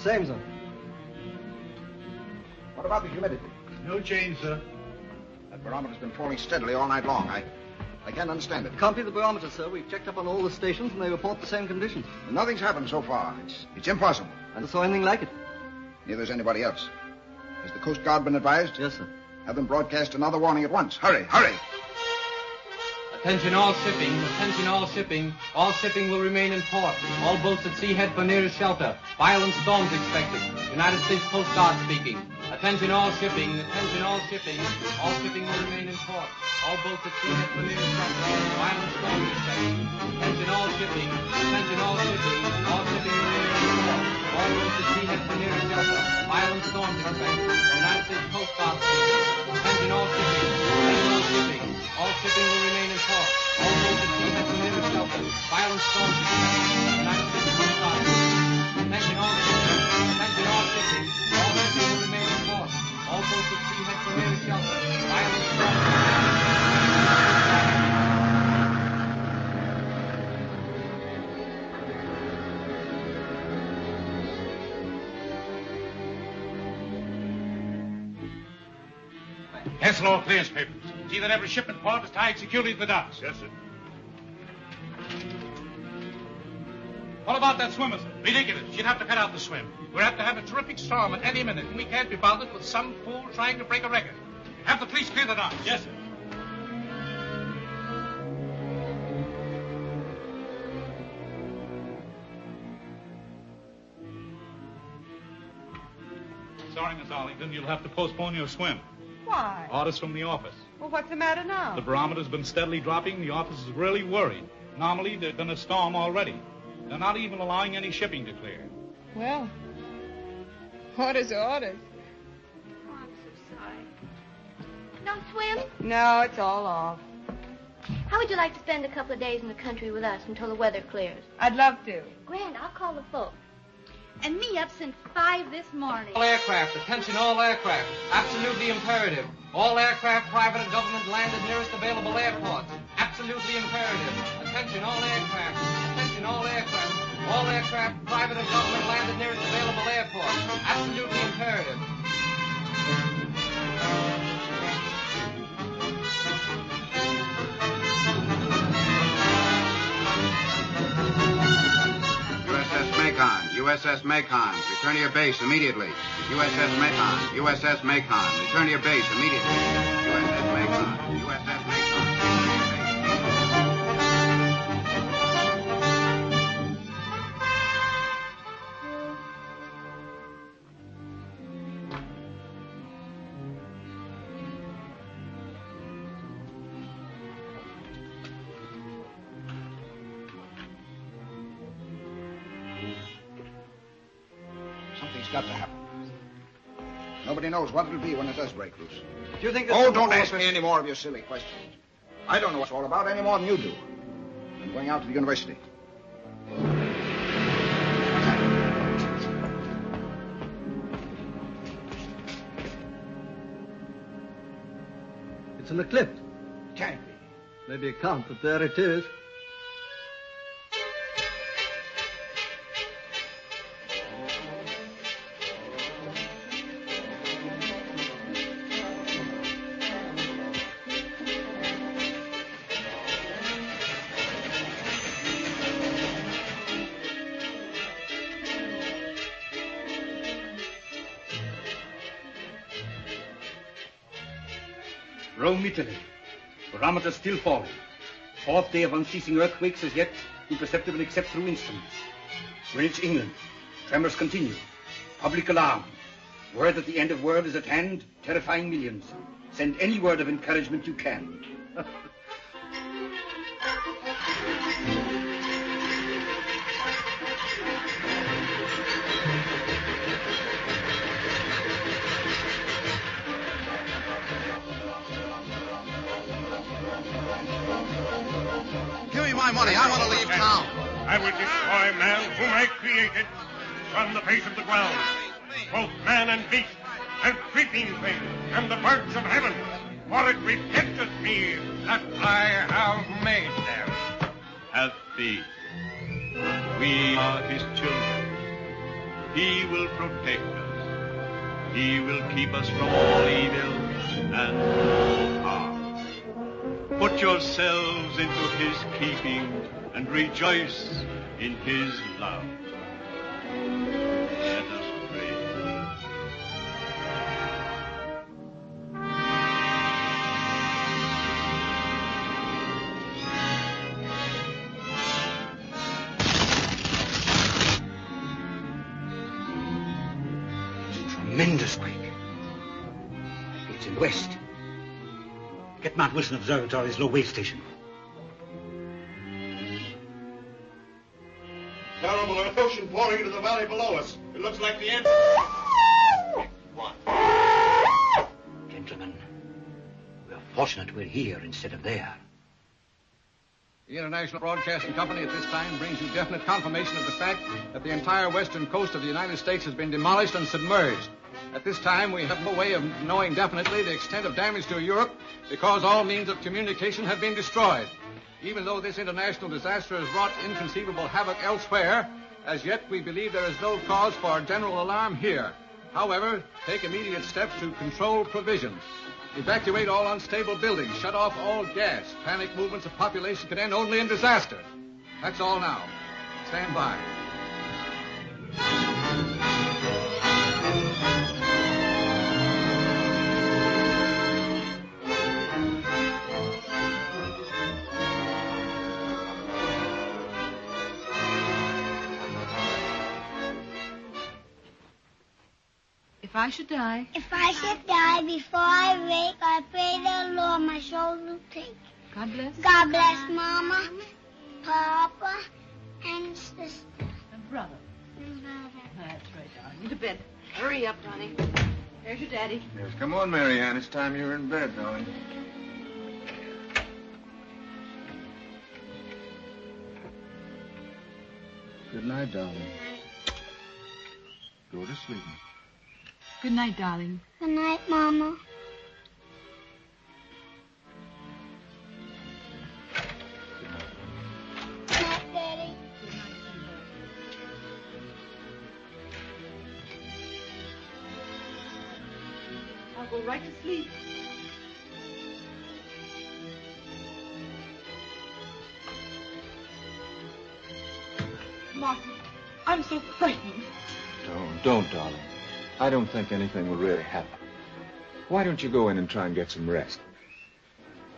Same, sir. What about the humidity? No change, sir. That barometer's been falling steadily all night long. I can't understand it. It can't be the barometer, sir. We've checked up on all the stations, and they report the same conditions. Nothing's happened so far. It's impossible. I never saw anything like it. Neither has anybody else. Has the Coast Guard been advised? Yes, sir. Have them broadcast another warning at once. Hurry, hurry! Attention all shipping. Attention all shipping. All shipping will remain in port. All boats at sea head for nearest shelter. Violent storms expected. United States Coast Guard speaking. Attention all shipping. Attention all shipping. All shipping will remain in port. All boats at sea head for nearest shelter. Violent storms expected. Attention all shipping. Attention all shipping. All shipping will remain in port. All boats at sea head for nearest shelter. Violent storms expected. United States Coast Guard speaking. Attention all shipping. Attention all shipping. All shipping will remain in port. All boats at sea head for nearest shelter. Violent storms expected. United States Coast Guard speaking. Attention all shipping. Attention all shipping. All shipping will remain in port. All boats at sea head for nearest shelter. Violent storms expected. Cancel all clearance papers. See that every ship in port is tied securely to the docks. Yes, sir. What about that swimmer, sir? Ridiculous. She'd have to cut out the swim. We're apt to have a terrific storm at any minute, and we can't be bothered with some fool trying to break a record. Have the police clear the docks. Yes, sir. Sorry, Miss Arlington, you'll have to postpone your swim. Why? Orders from the office. Well, what's the matter now? The barometer's been steadily dropping. The office is really worried. Normally, there'd been a storm already. They're not even allowing any shipping to clear. Well, orders are orders. Oh, I'm so sorry. No swim? No, it's all off. How would you like to spend a couple of days in the country with us until the weather clears? I'd love to. Grand, I'll call the folks. And me up since 5 this morning. All aircraft, attention all aircraft. Absolutely imperative. All aircraft, private and government, land at nearest available airports. Absolutely imperative. Attention all aircraft. Attention all aircraft. All aircraft, private and government, land at nearest available airports. Absolutely imperative. USS Macon, return to your base immediately. USS Macon, USS Macon, return to your base immediately. USS Macon, USS Macon. Got to happen. Nobody knows what it'll be when it does break loose. Do you think... Oh, don't ask me any more of your silly questions. I don't know what it's all about any more than you do. I'm going out to the university. It's an eclipse. Can't be. Maybe it can't, but there it is. Rome, Italy. Barometer still falling. 4th day of unceasing earthquakes as yet imperceptible except through instruments. Greenwich, England. Tremors continue. Public alarm. Word that the end of world is at hand, terrifying millions. Send any word of encouragement you can. My money. I want to leave town. I will destroy man whom I created from the face of the ground, both man and beast, and creeping things, and the birds of heaven, for it repenteth me that I have made them. Have faith. We are his children. He will protect us. He will keep us from all evil and all harm. Put yourselves into his keeping and rejoice in his love. Let us pray. Tremendous quake. It's in the west. Get Mount Wilson Observatory's low wave station. Terrible ocean pouring into the valley below us. It looks like the end. Gentlemen, we're fortunate we're here instead of there. The International Broadcasting Company at this time brings you definite confirmation of the fact that the entire western coast of the United States has been demolished and submerged. At this time, we have no way of knowing definitely the extent of damage to Europe because all means of communication have been destroyed. Even though this international disaster has wrought inconceivable havoc elsewhere, as yet we believe there is no cause for general alarm here. However, take immediate steps to control provisions. Evacuate all unstable buildings. Shut off all gas. Panic movements of population can end only in disaster. That's all now. Stand by. If I should die. If I should die before I wake, I pray the Lord my soul will take. God bless. God bless Mama, Papa, and sister. And brother. That's right, darling. You to bed. Hurry up, darling. There's your daddy. Yes, come on, Mary Ann. It's time you were in bed, darling. Good night, darling. Go to sleep. Good night, darling. Good night, Mama. Good night, Daddy. I'll go right to sleep. Martin, I'm so frightened. Don't, darling. I don't think anything will really happen. Why don't you go in and try and get some rest?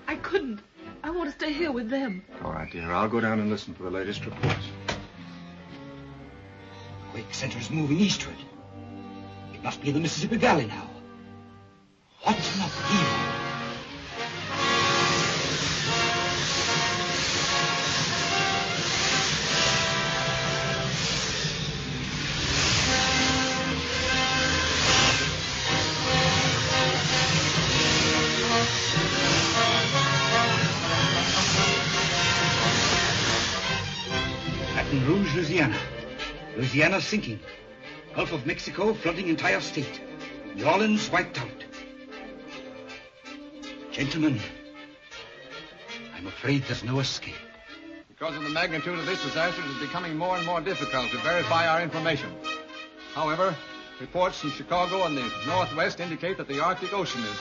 I couldn't. I want to stay here with them. All right, dear. I'll go down and listen for the latest reports. The quake center is moving eastward. It must be in the Mississippi Valley now. What's not here? Baton Rouge, Louisiana. Louisiana sinking. Gulf of Mexico flooding entire state. New Orleans wiped out. Gentlemen, I'm afraid there's no escape. Because of the magnitude of this disaster, it is becoming more and more difficult to verify our information. However, reports from Chicago and the Northwest indicate that the Arctic Ocean is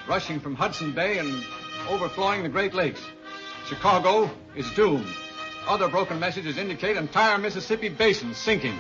rushing from Hudson Bay and overflowing the Great Lakes. Chicago is doomed. Other broken messages indicate entire Mississippi basin sinking.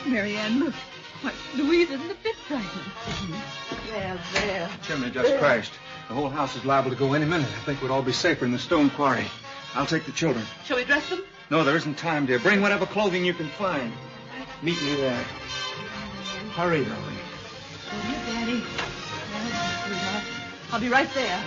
Marianne, look. Why, Louise isn't a bit frightened. There. Chimney just crashed. The whole house is liable to go any minute. I think we'd all be safer in the stone quarry. I'll take the children. Shall we dress them? No, there isn't time, dear. Bring whatever clothing you can find. Meet me there. Hurry, darling. Daddy. I'll be right there.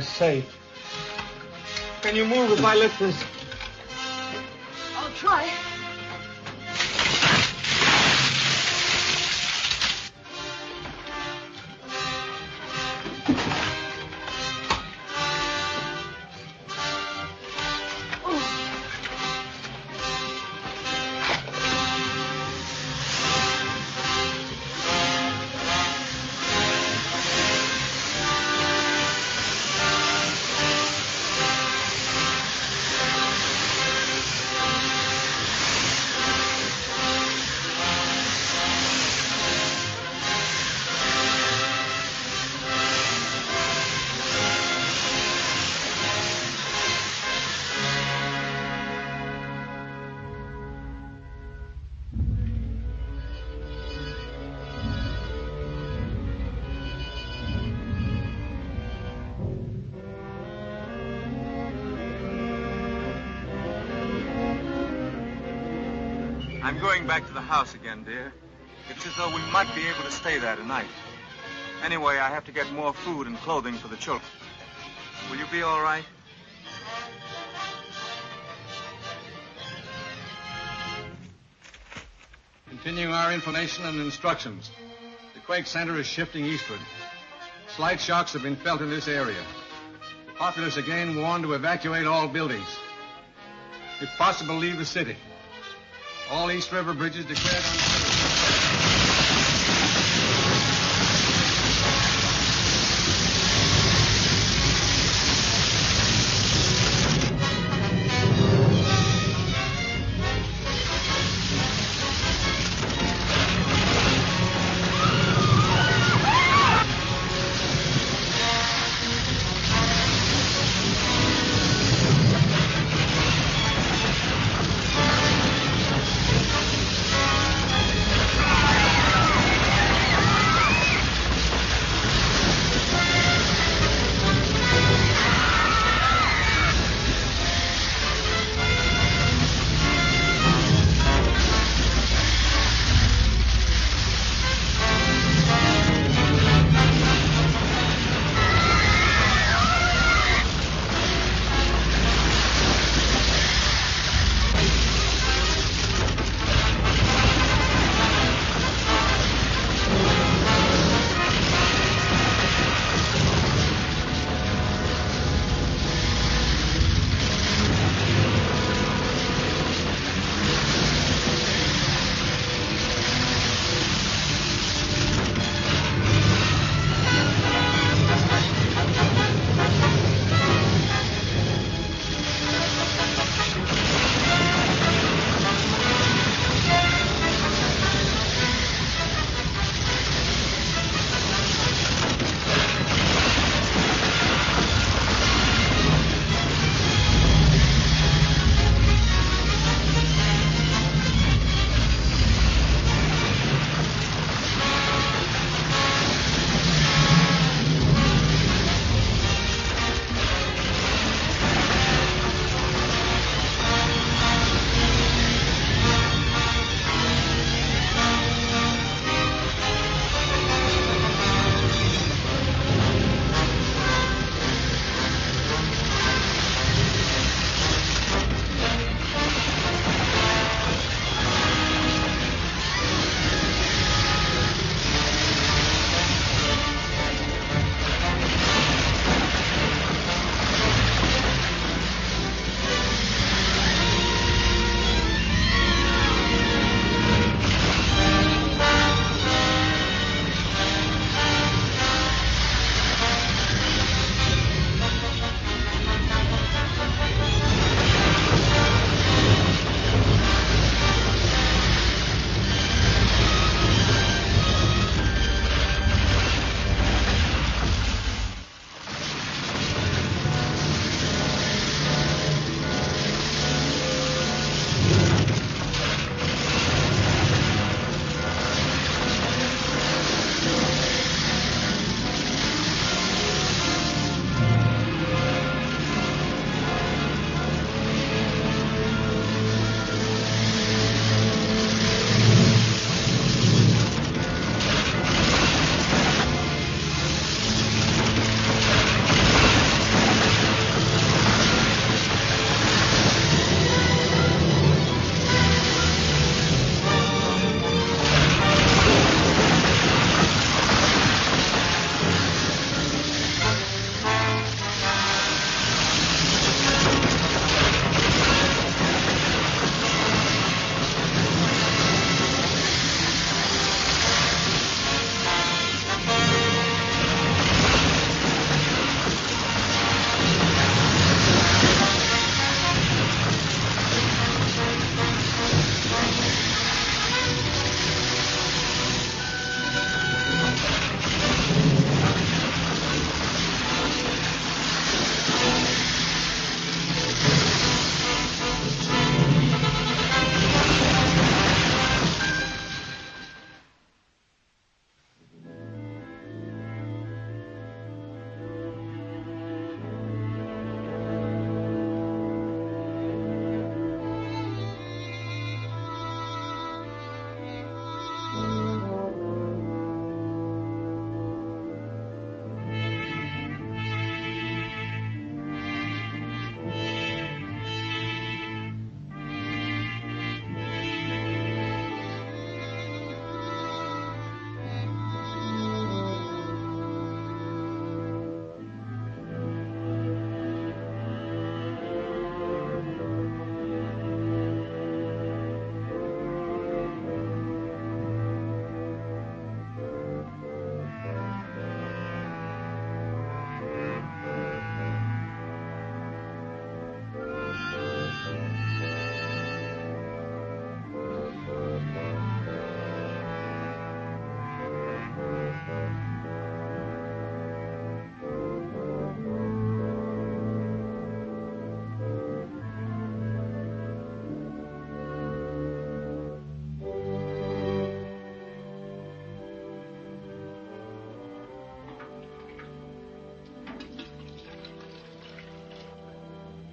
safe. Can you move if I lift this? I'll try. I'm going back to the house again, dear. It's as though we might be able to stay there tonight. Anyway, I have to get more food and clothing for the children. Will you be all right? Continuing our information and instructions. The quake center is shifting eastward. Slight shocks have been felt in this area. The populace again warned to evacuate all buildings. If possible, leave the city. All East River bridges declared unsafe.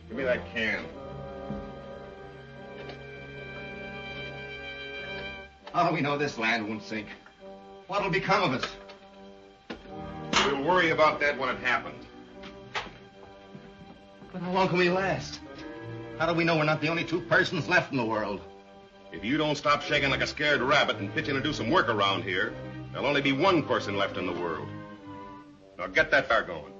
Give me that can. How do we know this land won't sink? What'll become of us? We'll worry about that when it happens. But how long can we last? How do we know we're not the only two persons left in the world? If you don't stop shaking like a scared rabbit and pitch in to do some work around here, there'll only be one person left in the world. Now get that fire going.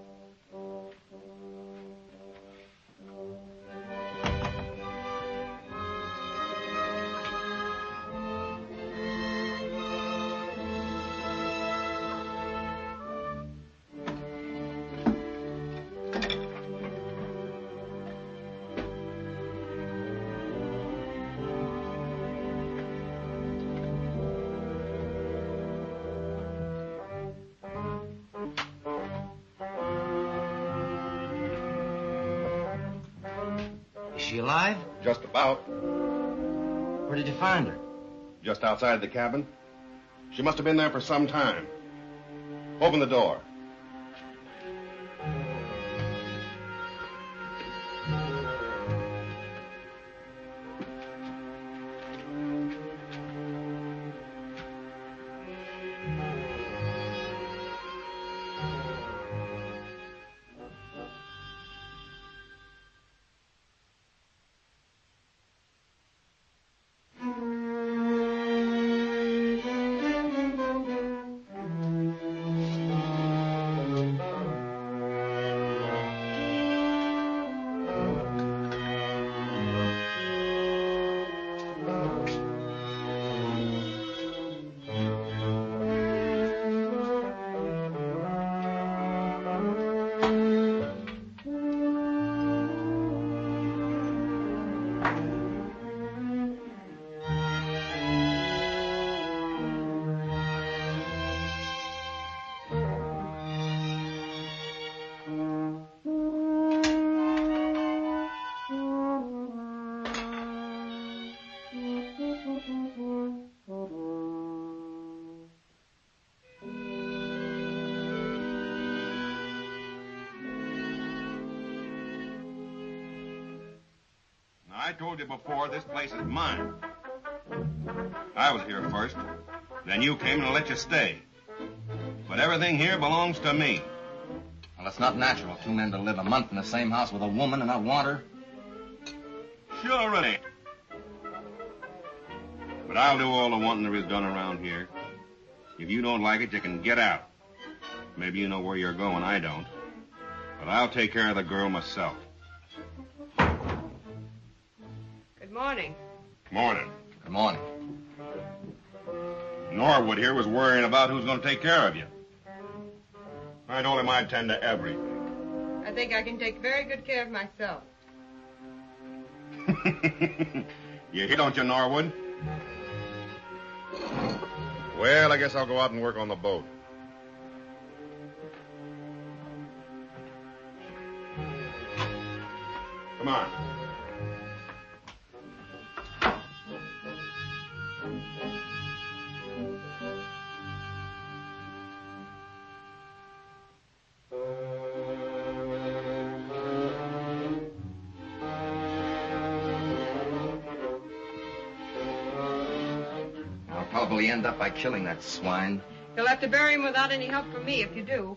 Is she alive? Just about. Where did you find her? Just outside the cabin. She must have been there for some time. Open the door. I told you before, this place is mine. I was here first. Then you came and I let you stay. But everything here belongs to me. Well, it's not natural for two men to live a month in the same house with a woman and not want her. Sure it ain't. But I'll do all the wanting there is done around here. If you don't like it, you can get out. Maybe you know where you're going, I don't. But I'll take care of the girl myself. Good morning. Morning. Good morning. Norwood here was worrying about who's going to take care of you. I told him I'd tend to everything. I think I can take very good care of myself. You hear, don't you, Norwood? Well, I guess I'll go out and work on the boat. Come on. Probably end up by killing that swine. You'll have to bury him without any help from me if you do.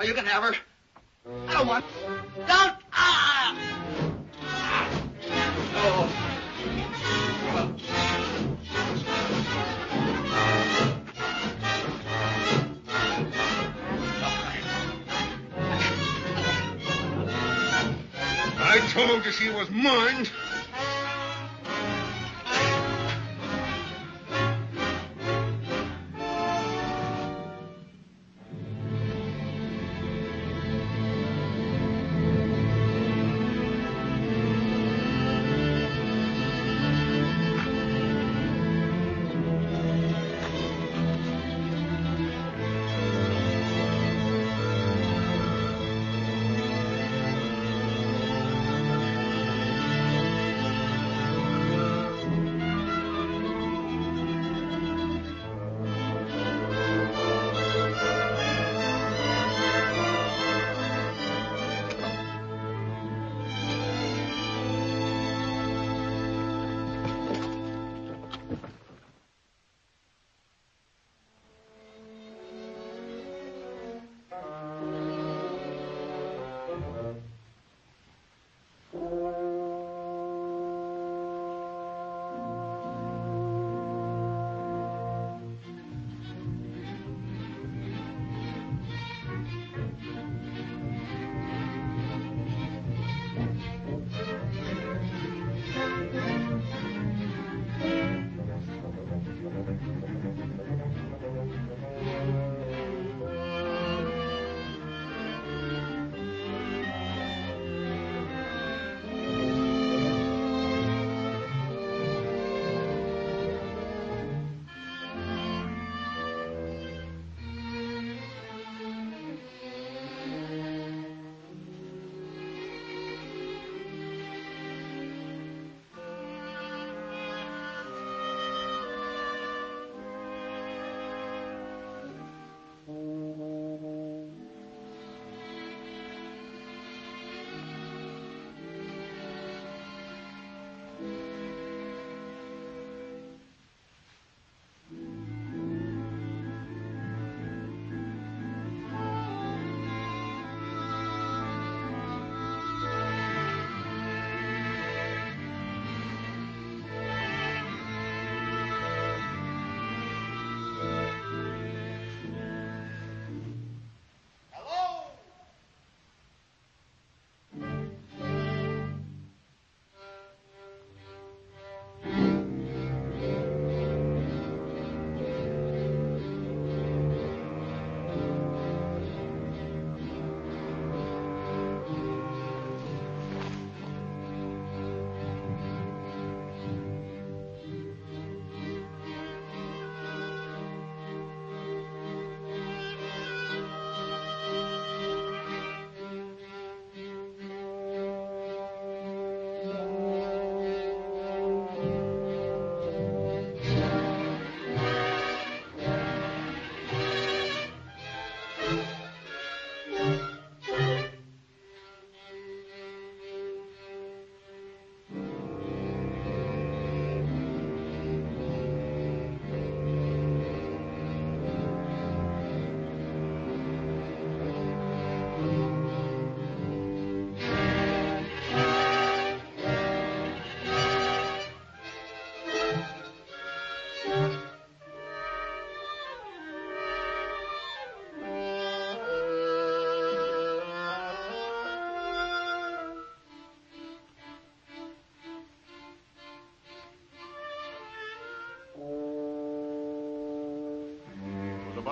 You can have her. I don't want. Don't! Ah! Oh. I told you she was mine.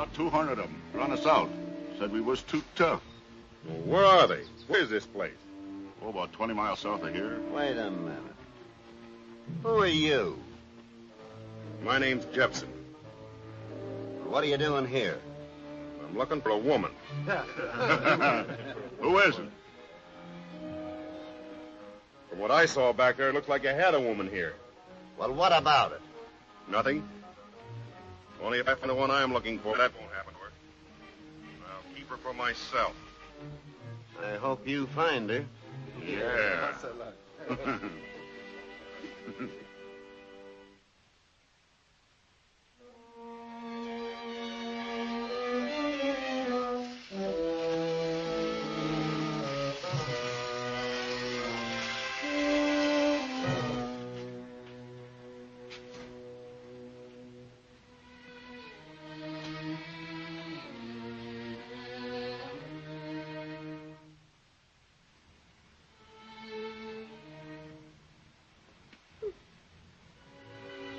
About 200 of them. Run us out. Said we was too tough. Well, where are they? Where's this place? Oh, about 20 miles south of here. Wait a minute. Who are you? My name's Jepson. What are you doing here? I'm looking for a woman. Who is it? From what I saw back there, it looks like you had a woman here. Well, what about it? Nothing. Only if I find the one I'm looking for, that won't happen to her. I'll keep her for myself. I hope you find her. Yeah.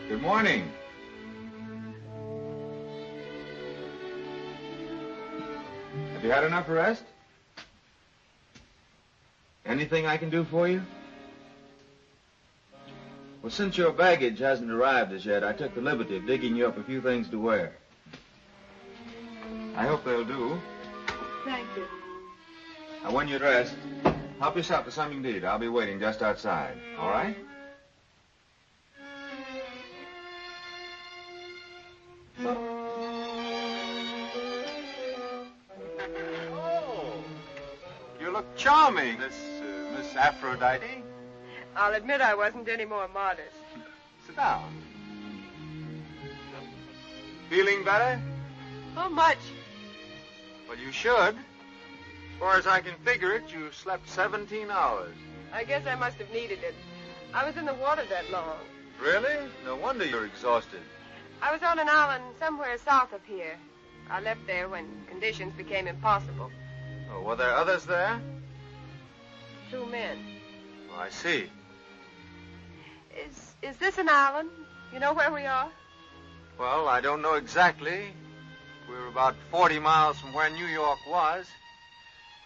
Good morning. Have you had enough rest? Anything I can do for you? Well, since your baggage hasn't arrived as yet, I took the liberty of digging you up a few things to wear. I hope they'll do. Thank you. Now, when you're dressed, help yourself to something to eat. I'll be waiting just outside. All right? You look charming, Miss Aphrodite. I'll admit I wasn't any more modest. Sit down. Feeling better? Not much. Well, you should. As far as I can figure it, you slept 17 hours. I guess I must have needed it. I was in the water that long. Really? No wonder you're exhausted. I was on an island somewhere south of here. I left there when conditions became impossible. Oh, were there others there? 2 men. Oh, I see. Is this an island? You know where we are? Well, I don't know exactly. We're about 40 miles from where New York was.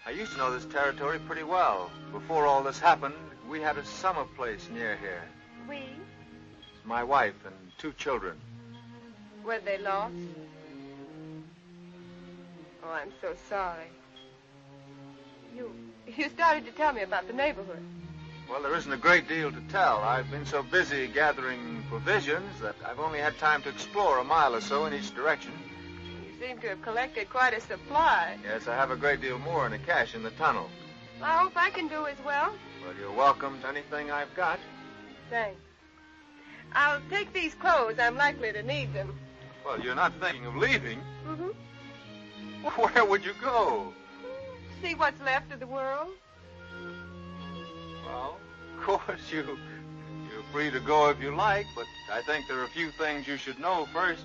I used to know this territory pretty well. Before all this happened, we had a summer place near here. We? My wife and 2 children. Were they lost? Oh, I'm so sorry. You started to tell me about the neighborhood. Well, there isn't a great deal to tell. I've been so busy gathering provisions that I've only had time to explore a mile or so in each direction. You seem to have collected quite a supply. Yes, I have a great deal more in the cache in the tunnel. I hope I can do as well. Well, you're welcome to anything I've got. Thanks. I'll take these clothes. I'm likely to need them. Well, you're not thinking of leaving. Mm-hmm. Where would you go? See what's left of the world. Well, of course, you're free to go if you like, but I think there are a few things you should know first.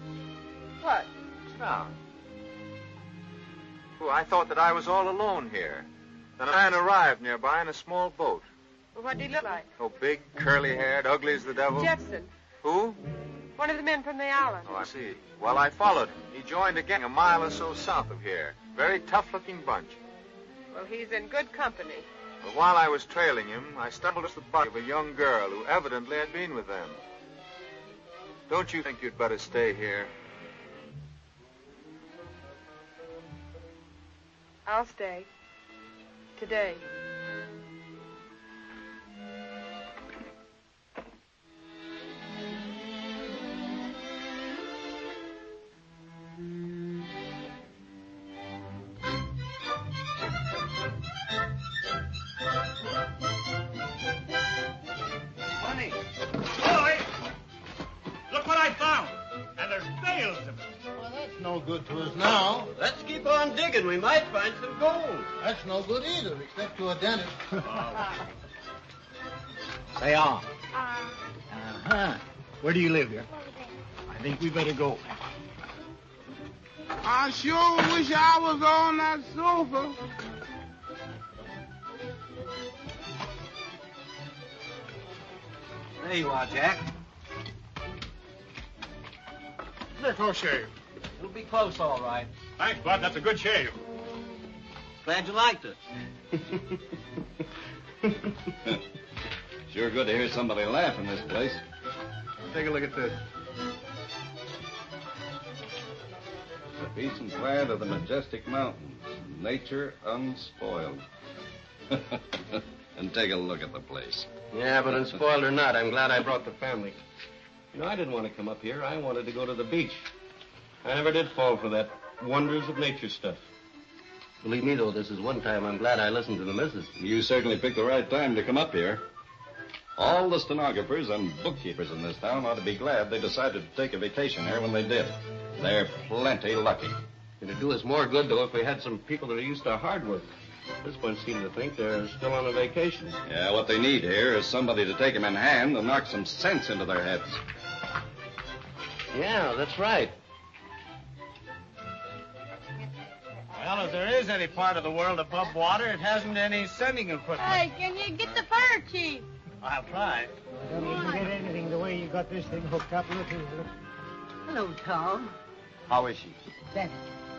What? Sit down. Oh, I thought that I was all alone here. Then a man arrived nearby in a small boat. Well, what did he look like? Oh, big, curly-haired, ugly as the devil. Jepson. Who? One of the men from the island. Oh, I see. Well, I followed him. He joined a gang a mile or so south of here. Very tough-looking bunch. Well, he's in good company. But while I was trailing him, I stumbled across the body of a young girl who evidently had been with them. Don't you think you'd better stay here? I'll stay. Today. Honey! Boy! Look what I found! And there's bales of it. Well, that's no good to us now. Let's keep on digging. We might find some gold. That's no good either, except to a dentist. Say on. Uh-huh. Where do you live here? I think we better go. I sure wish I was on that sofa. There you are, Jack. Ricochet, It'll be close, all right. Thanks, Bud. That's a good shave. Glad you liked it. Sure good to hear somebody laugh in this place. Take a look at this. The peace and quiet of the majestic mountains. Nature unspoiled. And take a look at the place. Yeah, but unspoiled or not, I'm glad I brought the family. You know, I didn't want to come up here. I wanted to go to the beach. I never did fall for that wonders of nature stuff. Believe me, though, this is one time I'm glad I listened to the missus. You certainly picked the right time to come up here. All the stenographers and bookkeepers in this town ought to be glad they decided to take a vacation here when they did. They're plenty lucky. It'd do us more good, though, if we had some people that are used to hard work. This one seemed to think they're still on a vacation. Yeah, what they need here is somebody to take them in hand and knock some sense into their heads. Yeah, that's right. Well, if there is any part of the world above water, it hasn't any sending equipment. Hey, can you get the fire chief? I'll try. I don't even get anything the way you got this thing hooked up. Look here. Look. Hello, Tom. How is she? Better.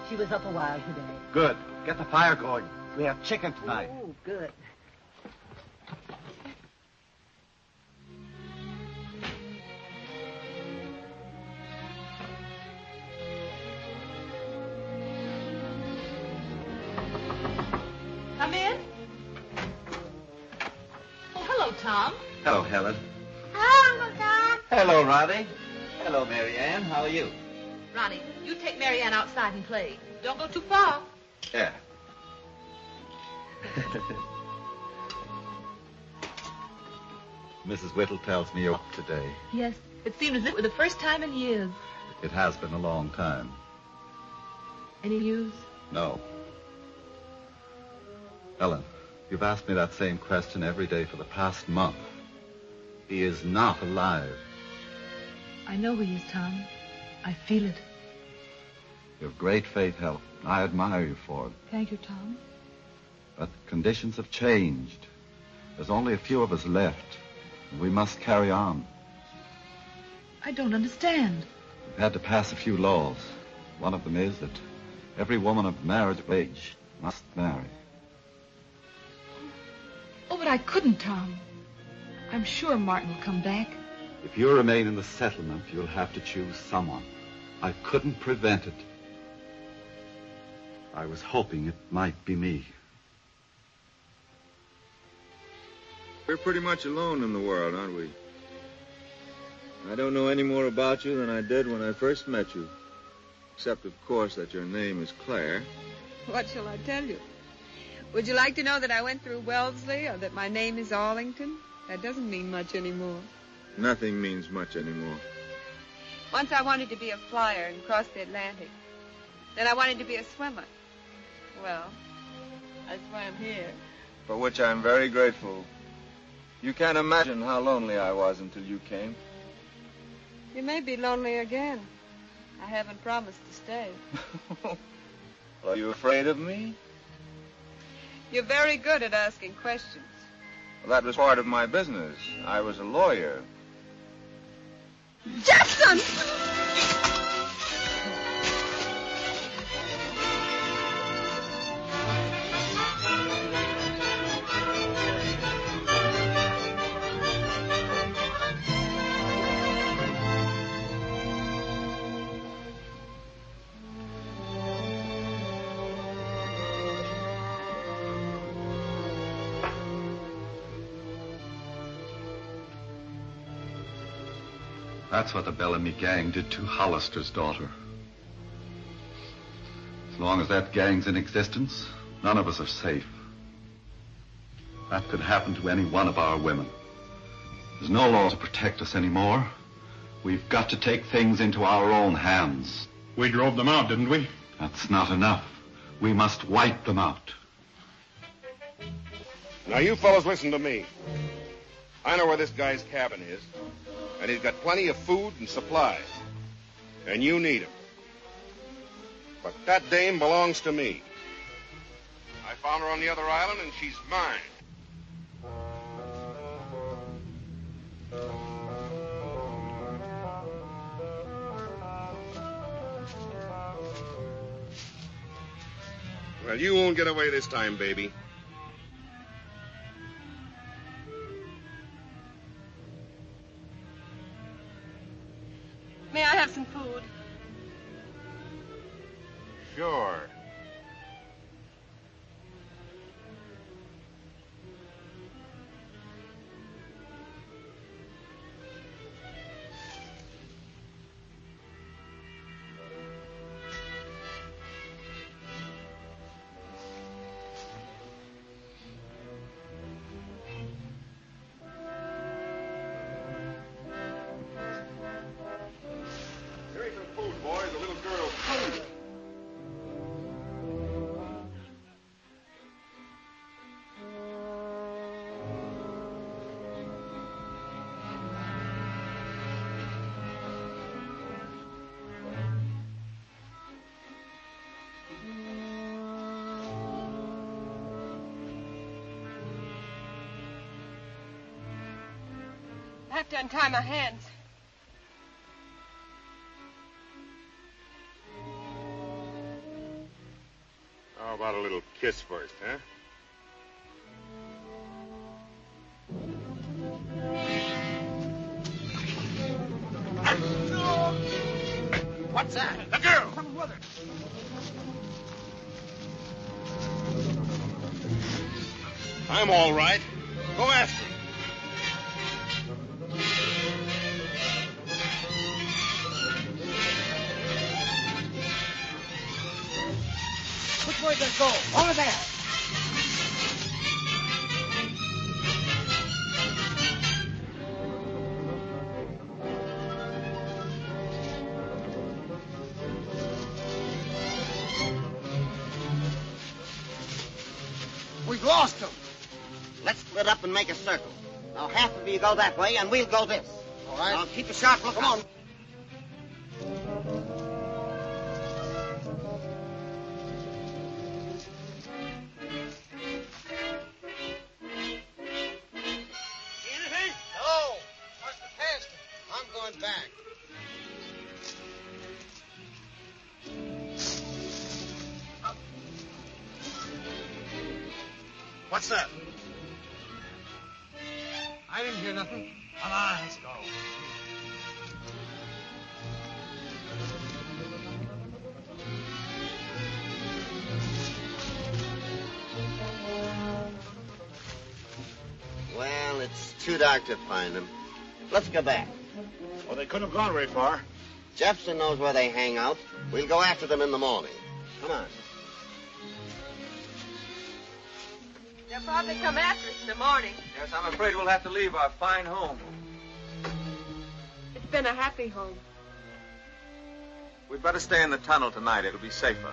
She was up a while today. Good. Get the fire going. We have chicken tonight. Oh, good. Come in. Oh, hello, Tom. Hello, Helen. Hello, Uncle Tom. Hello, Roddy. Hello, Mary Ann. How are you? Ronnie, you take Mary Ann outside and play. Don't go too far. Yeah. Mrs. Whittle tells me you're up today. Yes, it seemed as if it were the first time in years. It has been a long time. Any news? No. Helen, you've asked me that same question every day for the past month. He is not alive. I know he is, Tom. I feel it. You have great faith, Helen. I admire you for it. Thank you, Tom. But conditions have changed. There's only a few of us left. And we must carry on. I don't understand. We've had to pass a few laws. One of them is that every woman of marriage age must marry. Oh, but I couldn't, Tom. I'm sure Martin will come back. If you remain in the settlement, you'll have to choose someone. I couldn't prevent it. I was hoping it might be me. We're pretty much alone in the world, aren't we? I don't know any more about you than I did when I first met you. Except, of course, that your name is Claire. What shall I tell you? Would you like to know that I went through Wellesley or that my name is Arlington? That doesn't mean much anymore. Nothing means much anymore. Once I wanted to be a flyer and cross the Atlantic. Then I wanted to be a swimmer. Well, I swam here. For which I'm very grateful. You can't imagine how lonely I was until you came. You may be lonely again. I haven't promised to stay. Are you afraid of me? You're very good at asking questions. Well, that was part of my business. I was a lawyer. Jackson! That's what the Bellamy gang did to Hollister's daughter. As long as that gang's in existence, none of us are safe. That could happen to any one of our women. There's no law to protect us anymore. We've got to take things into our own hands. We drove them out, didn't we? That's not enough. We must wipe them out. Now, you fellows listen to me. I know where this guy's cabin is, and he's got plenty of food and supplies, and you need him. But that dame belongs to me. I found her on the other island, and she's mine. Well, you won't get away this time, baby. May I have some food? Sure. I have to untie my hands. How about a little kiss first, huh? What's that? The girl! Come with her. I'm all right. Go after her. Which way does it go? Over there. We've lost them. Let's split up and make a circle. Now, half of you go that way, and we'll go this. All right. Now, keep a sharp lookout. Come on. Anything? No. Must have passed him. I'm going back. What's that? I didn't hear nothing. Come on, let's go. Well, it's too dark to find them. Let's go back. Well, they couldn't have gone very far. Jefferson knows where they hang out. We'll go after them in the morning. Come on. They'll probably come after us in the morning. Yes, I'm afraid we'll have to leave our fine home. It's been a happy home. We'd better stay in the tunnel tonight. It'll be safer.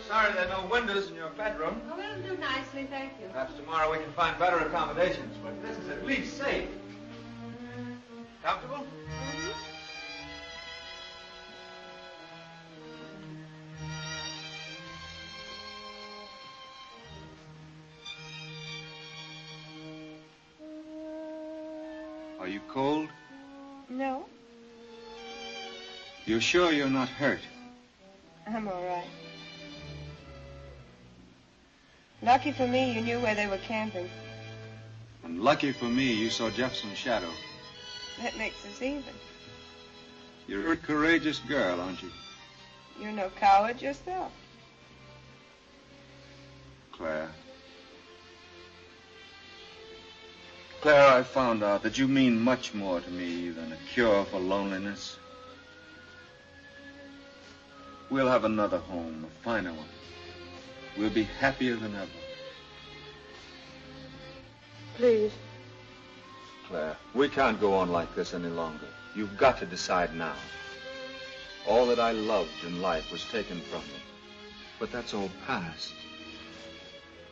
Sorry there are no windows in your bedroom. Oh, it'll do nicely, thank you. Perhaps tomorrow we can find better accommodations, but this is at least safe. Comfortable? Are you cold? No, You're sure you're not hurt? I'm all right. Lucky for me, you knew where they were camping. And lucky for me, you saw Jefferson's shadow. That makes us even. You're a courageous girl, aren't you? You're no coward yourself. Claire. Claire, I found out that you mean much more to me than a cure for loneliness. We'll have another home, a finer one. We'll be happier than ever. Please. Claire, we can't go on like this any longer. You've got to decide now. All that I loved in life was taken from me. But that's all past.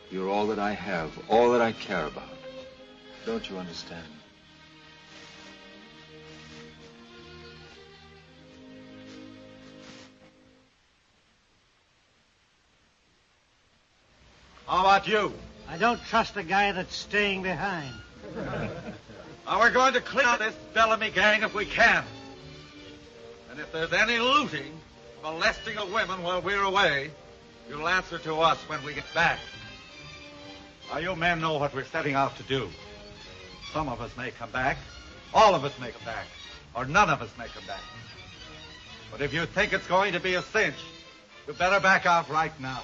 You're all that I have, all that I care about. Don't you understand? How about you? I don't trust a guy that's staying behind. Now, we're going to clean out this Bellamy gang if we can. And if there's any looting, molesting of women while we're away, you'll answer to us when we get back. Now, you men know what we're setting out to do. Some of us may come back, all of us may come back, or none of us may come back. But if you think it's going to be a cinch, you better back out right now.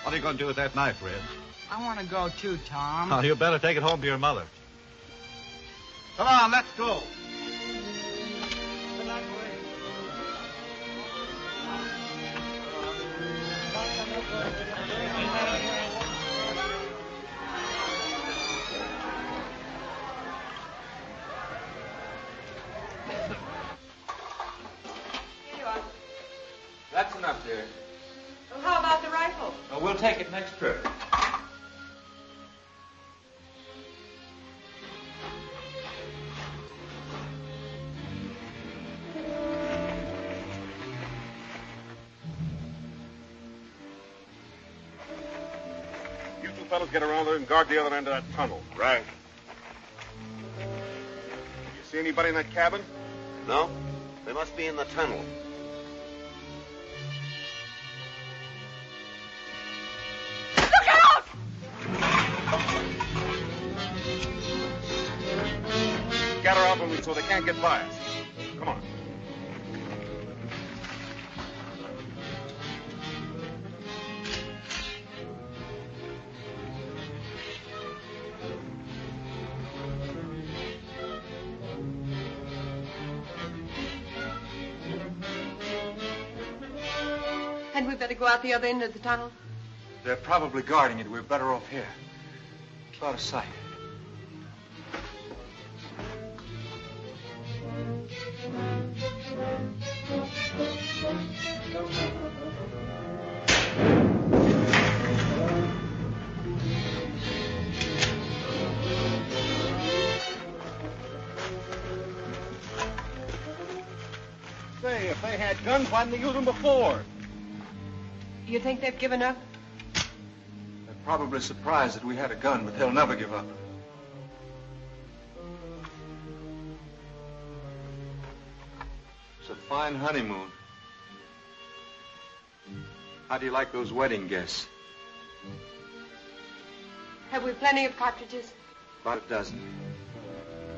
What are you going to do with that knife, Red? I want to go too, Tom. Oh, you better take it home to your mother. Come on, let's go. Here you are. That's enough, dear. Well, how about the rifle? Oh, we'll take it next trip. You two fellas get around there and guard the other end of that tunnel. Right. You see anybody in that cabin? No? They must be in the tunnel. Gather up on me so they can't get by us. Come on. Hadn't we better go out the other end of the tunnel? They're probably guarding it. We're better off here. It's out of sight. Say, if they had guns, why didn't they use them before? You think they've given up? They're probably surprised that we had a gun, but they'll never give up. It's a fine honeymoon. How do you like those wedding guests? Have we plenty of cartridges? About a dozen.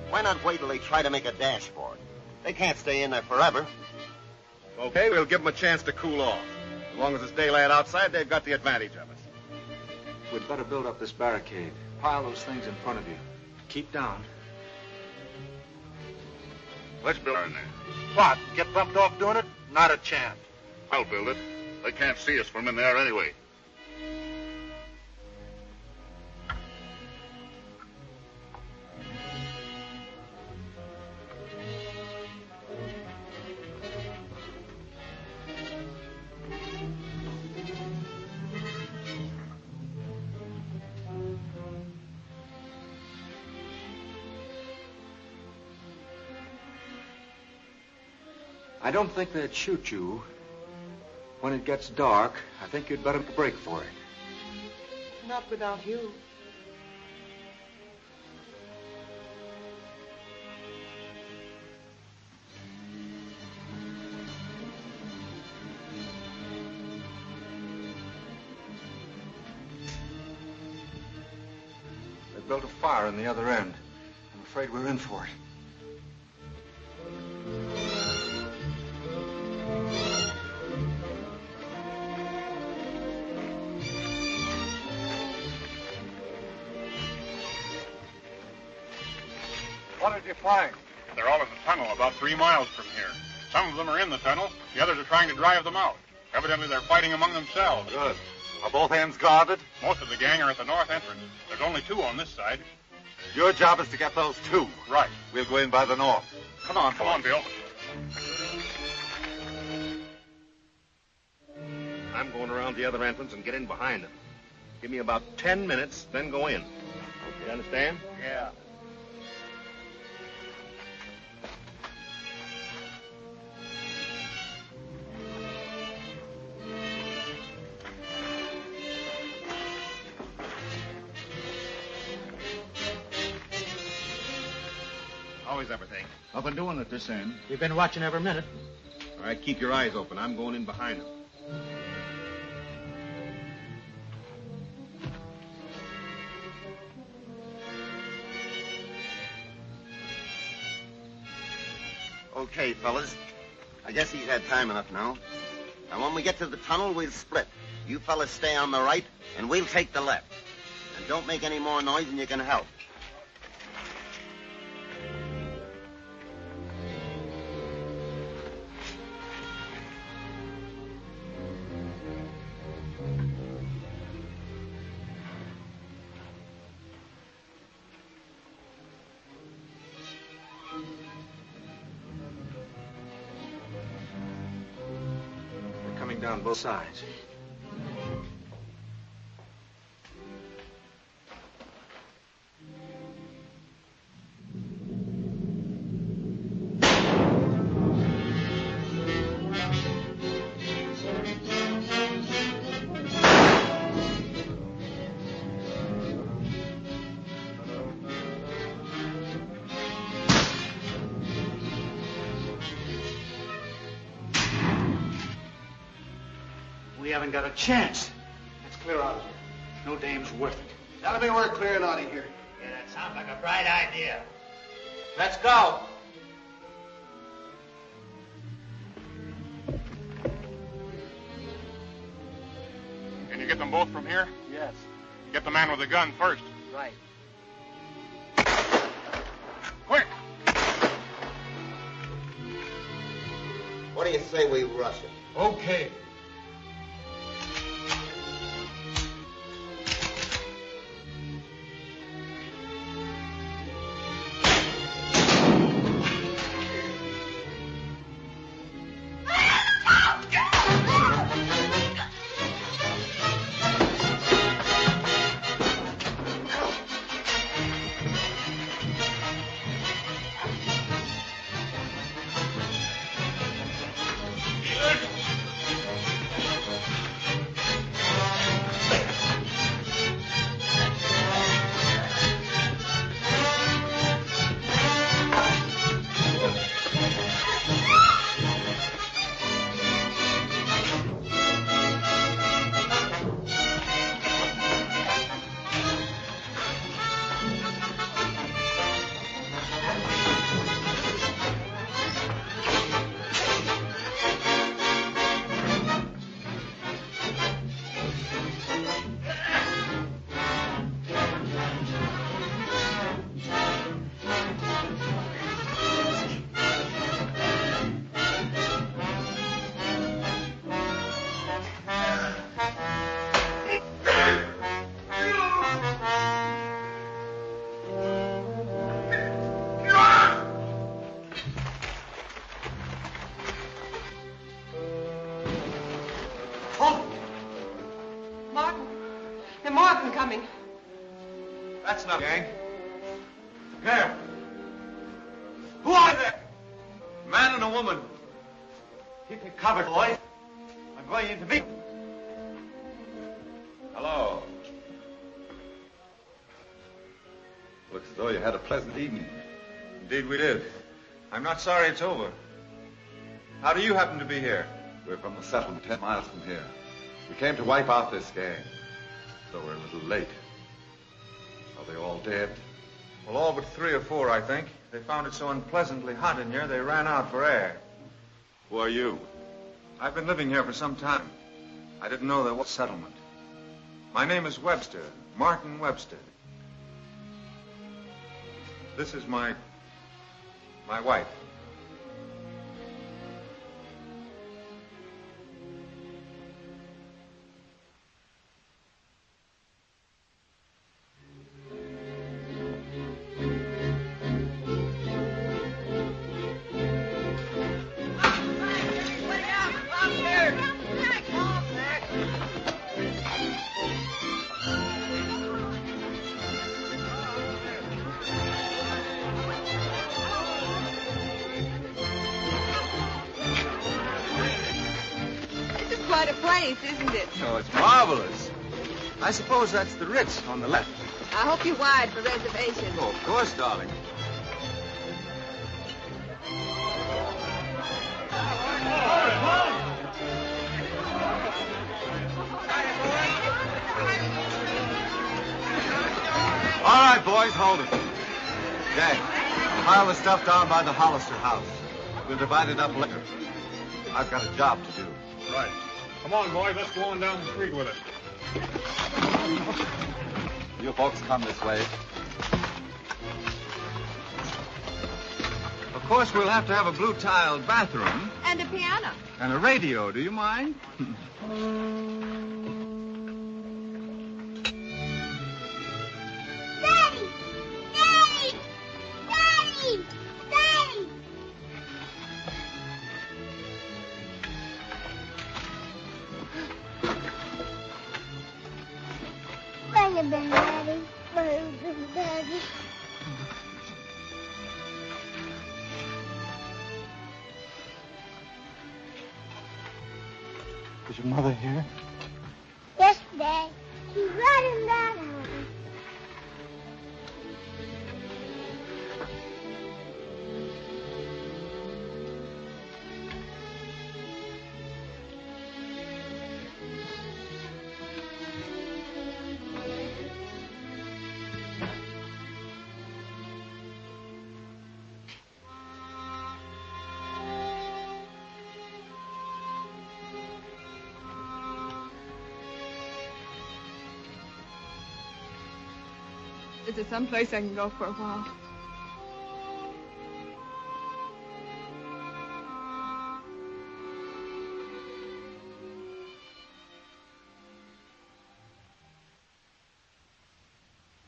Why not wait till they try to make a dash for it? They can't stay in there forever. Okay, we'll give them a chance to cool off. As long as it's daylight outside, they've got the advantage of us. We'd better build up this barricade. Pile those things in front of you. Keep down. Let's build in there. What? Get bumped off doing it? Not a chance. I'll build it. They can't see us from in there anyway. I don't think they'd shoot you. When it gets dark, I think you'd better break for it. Not without you. They built a fire in the other end. I'm afraid we're in for it. What did you find? They're all in the tunnel, about 3 miles from here. Some of them are in the tunnel. The others are trying to drive them out. Evidently, they're fighting among themselves. Good. Are both ends guarded? Most of the gang are at the north entrance. There's only 2 on this side. Your job is to get those 2. Right. We'll go in by the north. Come on, Bill. I'm going around the other entrance and get in behind them. Give me about 10 minutes, then go in. You understand? Yeah. How is everything? Up and doing at this end. We've been watching every minute. All right, keep your eyes open. I'm going in behind them. Okay, fellas. I guess he's had time enough now. And when we get to the tunnel, we'll split. You fellas stay on the right, and we'll take the left. And don't make any more noise than you can help. Down both sides. We haven't got a chance. Let's clear out of here. No dame's worth it. Tell me we're clearing out of here. Yeah, that sounds like a bright idea. Let's go. Can you get them both from here? Yes. Get the man with the gun first. Right. Quick! What do you say we rush it? Okay. That's not gang. There. Who are they? A man and a woman. Keep me covered, boys. I'm going in to meet. Hello. Looks as though you had a pleasant evening. Indeed we did. I'm not sorry it's over. How do you happen to be here? We're from the settlement 10 miles from here. We came to wipe out this gang. So we're a little late. Are they all dead? Well, all but 3 or 4, I think. They found it so unpleasantly hot in here, they ran out for air. Who are you? I've been living here for some time. I didn't know there was a settlement. My name is Webster, Martin Webster. This is my wife. Quite a place, isn't it? Oh, it's marvelous. I suppose that's the Ritz on the left. I hope you wired for reservations. Oh, of course, darling. All right, boys, hold it. Jack, pile the stuff down by the Hollister house. We'll divide it up later. I've got a job to do. Right. Come on, boys. Let's go on down the street with it. You folks come this way. Of course, we'll have to have a blue-tiled bathroom. And a piano. And a radio. Do you mind? Daddy! Daddy! Daddy! Daddy! Bring it in, Daddy. Bring it in, Daddy. Is your mother here? Yes, Dad. She's right in that house. Is there some place I can go for a while?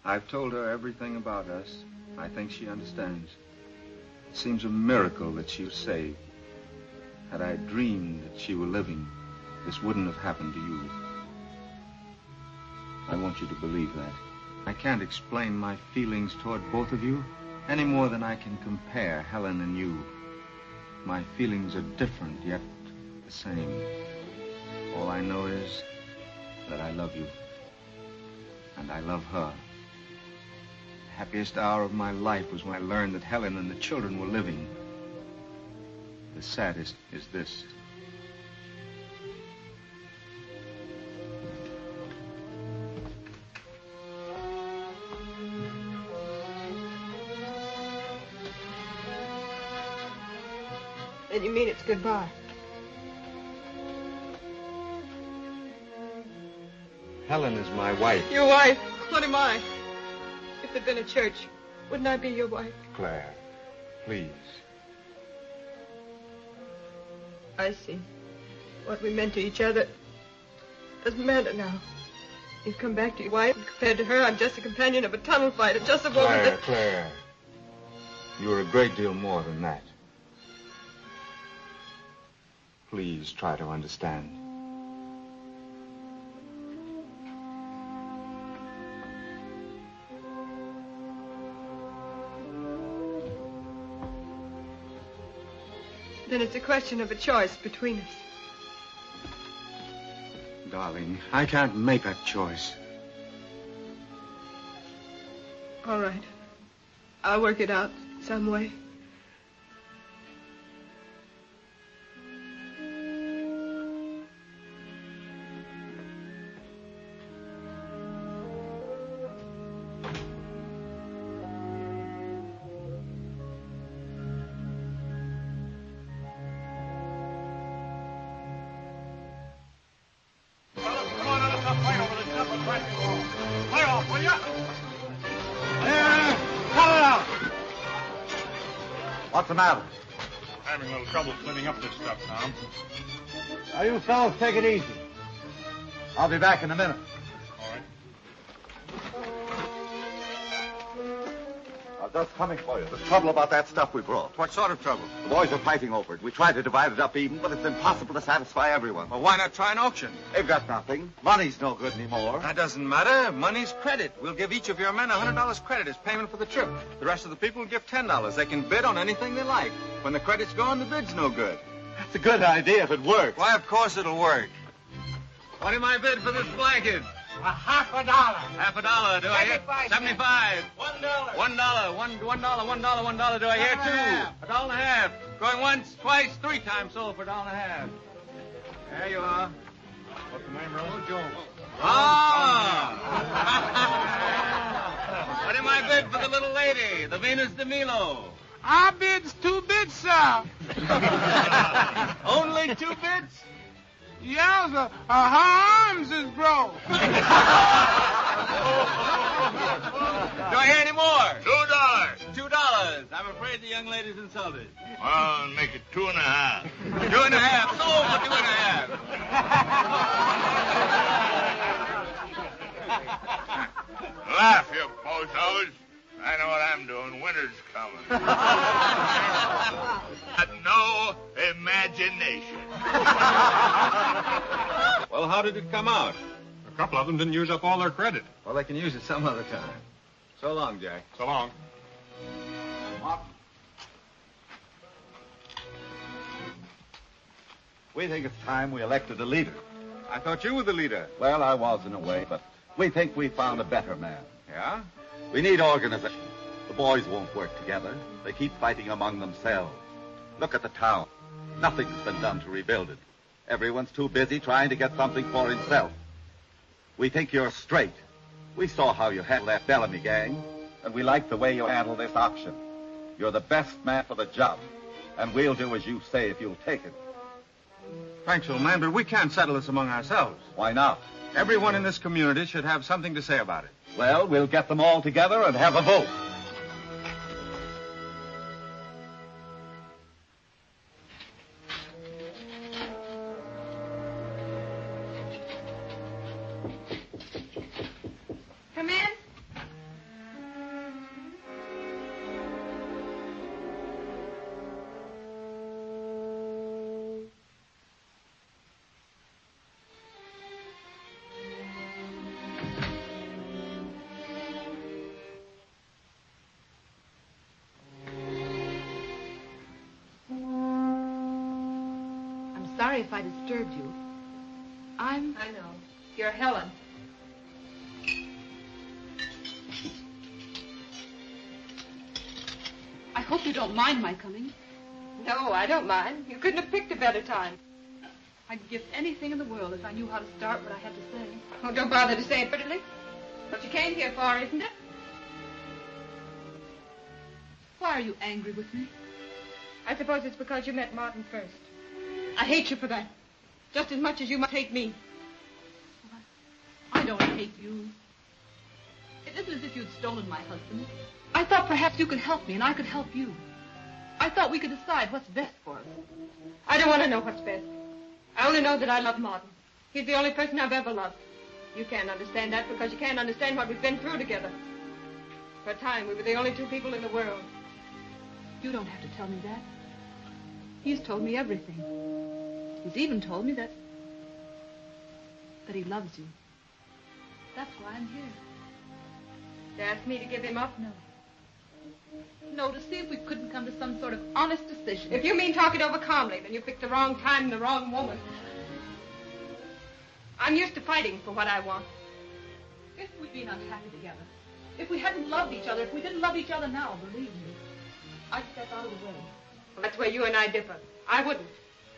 I've told her everything about us. I think she understands. It seems a miracle that she was saved. Had I dreamed that she were living, this wouldn't have happened to you. I want you to believe that. I can't explain my feelings toward both of you any more than I can compare Helen and you. My feelings are different, yet the same. All I know is that I love you. And I love her. The happiest hour of my life was when I learned that Helen and the children were living. The saddest is this. Then you mean it's goodbye? Helen is my wife. Your wife? What am I? If there'd been a church, wouldn't I be your wife? Claire, please. I see. What we meant to each other doesn't matter now. You've come back to your wife, and compared to her, I'm just a companion of a tunnel fighter, just a woman that... Claire. You are a great deal more than that. Please try to understand. Then it's a question of a choice between us. Darling, I can't make that choice. All right. I'll work it out some way. What's the matter? Having a little trouble cleaning up this stuff, Tom. Now, you fellas take it easy. I'll be back in a minute. All right. I'm just coming for you. There's trouble about that stuff we brought. What sort of trouble? The boys are fighting over it. We tried to divide it up even, but it's impossible to satisfy everyone. Well, why not try an auction? They've got nothing. Money's no good anymore. That doesn't matter. Money's credit. We'll give each of your men $100 credit as payment for the trip. The rest of the people will give $10. They can bid on anything they like. When the credit's gone, the bid's no good. That's a good idea if it works. Why, of course it'll work. What am I bid for this blanket? $50. $50, do I hear? 75. $1. $1. Do I hear? $2. $1.50. Going once, twice, 3 times sold for $1.50. There you are. What's the name, Rose? Jones. Ah! What am I bid for the little lady, the Venus de Milo? Our bid's 2 bids, sir. Only 2 bids? Yeah, sir. Her arms is broke. Do I hear any more? $2. $2. I'm afraid the young lady's insulted. Well, make it 2.5. 2.5. Sold for 2.5. Laugh, you bozos. I know what I'm doing. Winter's coming. Got no imagination. Well, how did it come out? A couple of them didn't use up all their credit. Well, they can use it some other time. So long, Jack. So long. We think it's time we elected a leader. I thought you were the leader. Well, I was in a way, but we think we found a better man. Yeah? We need organization. The boys won't work together. They keep fighting among themselves. Look at the town. Nothing's been done to rebuild it. Everyone's too busy trying to get something for himself. We think you're straight. We saw how you handled that Bellamy gang, and we like the way you handled this auction. You're the best man for the job, and we'll do as you say if you'll take it. Thanks, old man, but we can't settle this among ourselves. Why not? Everyone in this community should have something to say about it. Well, we'll get them all together and have a vote. Come in. Sorry if I disturbed you. I know. You're Helen. I hope you don't mind my coming. No, I don't mind. You couldn't have picked a better time. I'd give anything in the world if I knew how to start what I had to say. Oh, don't bother to say it prettily. What you came here for, isn't it? Why are you angry with me? I suppose it's because you met Martin first. I hate you for that. Just as much as you must hate me. I don't hate you. It isn't as if you'd stolen my husband. I thought perhaps you could help me and I could help you. I thought we could decide what's best for us. I don't want to know what's best. I only know that I love Martin. He's the only person I've ever loved. You can't understand that because you can't understand what we've been through together. For a time, we were the only 2 people in the world. You don't have to tell me that. He's told me everything. He's even told me that he loves you. That's why I'm here. To ask me to give him up? No. No, to see if we couldn't come to some sort of honest decision. If you mean talk it over calmly, then you picked the wrong time and the wrong woman. I'm used to fighting for what I want. If we'd been unhappy together, if we hadn't loved each other, if we didn't love each other now, believe me, I'd step out of the way. Well, that's where you and I differ. I wouldn't.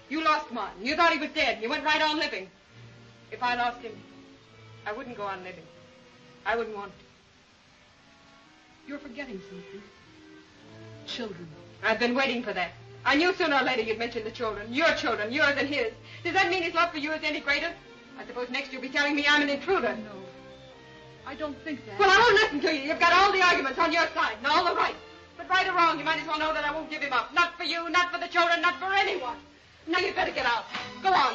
You lost Martin. You thought he was dead. You went right on living. If I lost him, I wouldn't go on living. I wouldn't want to. You're forgetting something. Children. I've been waiting for that. I knew sooner or later you'd mention the children. Your children, yours and his. Does that mean his love for you is any greater? I suppose next you'll be telling me I'm an intruder. No. I don't think that. Well, I won't listen to you. You've got all the arguments on your side and all the right. But right or wrong, you might as well know that I won't give him up. Not for you, not for the children, not for anyone. Now you'd better get out. Go on.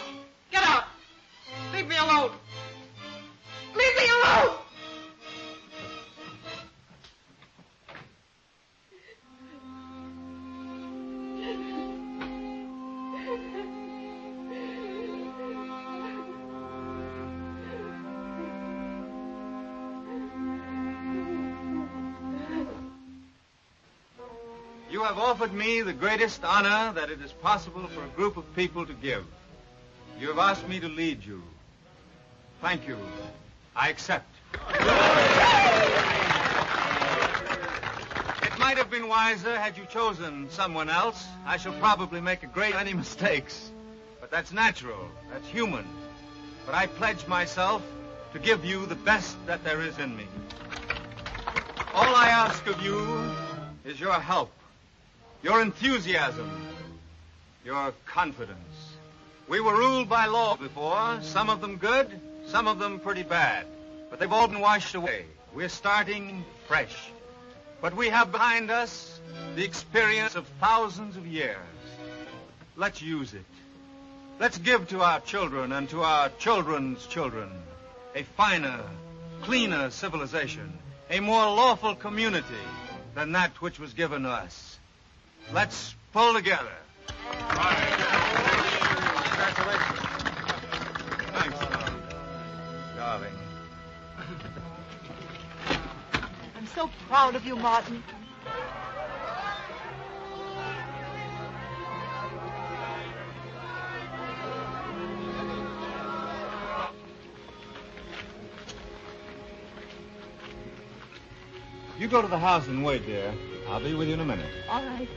Get out. Leave me alone. Leave me alone! You have offered me the greatest honor that it is possible for a group of people to give. You have asked me to lead you. Thank you. I accept. It might have been wiser had you chosen someone else. I shall probably make a great many mistakes. But that's natural. That's human. But I pledge myself to give you the best that there is in me. All I ask of you is your help, your enthusiasm, your confidence. We were ruled by law before, some of them good, some of them pretty bad. But they've all been washed away. We're starting fresh. But we have behind us the experience of thousands of years. Let's use it. Let's give to our children and to our children's children a finer, cleaner civilization, a more lawful community than that which was given us. Let's pull together. Congratulations. Thanks, Tom. Darling. I'm so proud of you, Martin. You go to the house and wait, dear. I'll be with you in a minute. All right.